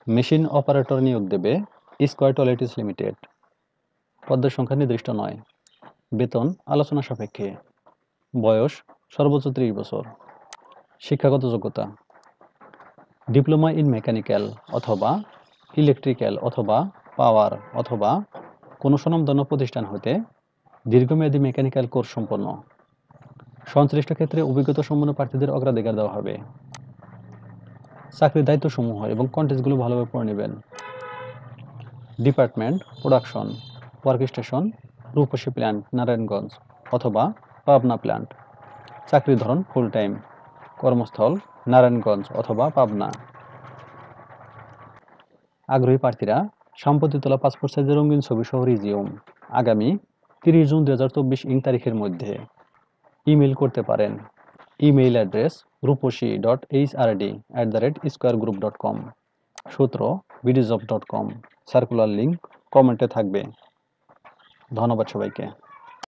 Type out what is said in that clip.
Machine operator নিয়োগ দেবে square toiletries limited. পদের সংখ্যা নির্দিষ্ট নয়। বেতন আলোচনা সাপেক্ষে। বয়স সর্বোচ্চ 30 বছর। শিক্ষাগত যোগ্যতা ডিপ্লোমা ইন মেকানিক্যাল অথবা ইলেকট্রিক্যাল অথবা পাওয়ার অথবা কোনো স্বনামধন্য প্রতিষ্ঠান হতে দীর্ঘমেয়াদী মেকানিক্যাল কোর্স সম্পন্ন। সংশ্লিষ্ট ক্ষেত্রে অভিজ্ঞতা সম্পন্ন প্রার্থীদের অগ্রাধিকার দেওয়া হবে। চাকরির দায়িত্বসমূহ এবং কন্টেন্টসগুলো ভালোভাবে পড়ে নেবেন। ডিপার্টমেন্ট প্রোডাকশন, ওয়ার্ক স্টেশন রূপসী প্ল্যান্ট নারায়ণগঞ্জ অথবা পাবনা প্ল্যান্ট। চাকরির ধরন ফুল টাইম। কর্মস্থল নারায়ণগঞ্জ অথবা পাবনা। আগ্রহী প্রার্থীরা সম্প্রতি তোলা পাসপোর্ট সাইজের রঙিন ছবি সহ রিজিউম আগামী 30 জুন 2024 ইং তারিখের মধ্যে ইমেইল করতে পারেন। Email address ruposhi.hrd@squaregroup.com। সূত্র bdjob.com। সার্কুলার লিঙ্ক কমেন্টে থাকবে। ধন্যবাদ সবাইকে।